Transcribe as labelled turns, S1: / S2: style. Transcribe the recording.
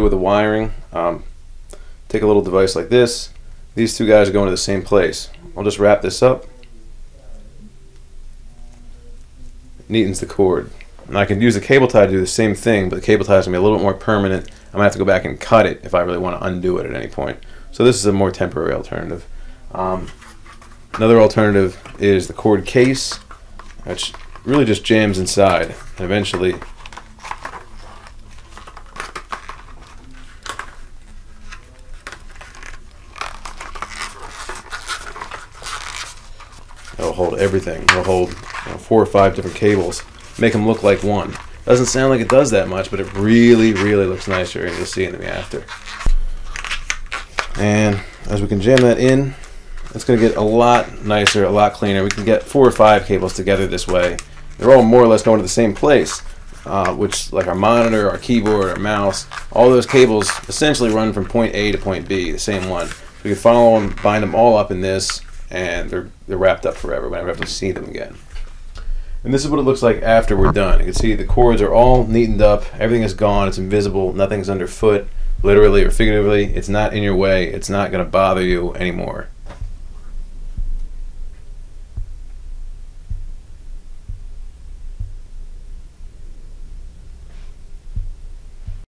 S1: with the wiring, take a little device like this. These two guys are going to the same place. I'll just wrap this up. Neatens the cord. And I can use the cable tie to do the same thing, but the cable tie is going to be a little bit more permanent. I'm going to have to go back and cut it if I really want to undo it at any point. So this is a more temporary alternative. Another alternative is the cord case, which really just jams inside, and eventually it'll hold everything. It'll hold 4 or 5 different cables, make them look like one. Doesn't sound like it does that much, but it really, really looks nicer, and you'll see in the after. And as we can jam that in, it's going to get a lot nicer, a lot cleaner. We can get 4 or 5 cables together this way. They're all more or less going to the same place, which, like our monitor, our keyboard, our mouse, all those cables essentially run from point A to point B, the same one. So we can follow them, bind them all up in this, and they're wrapped up forever. We never have to see them again. And this is what it looks like after we're done. You can see the cords are all neatened up. Everything is gone. It's invisible. Nothing's underfoot, literally or figuratively. It's not in your way. It's not going to bother you anymore.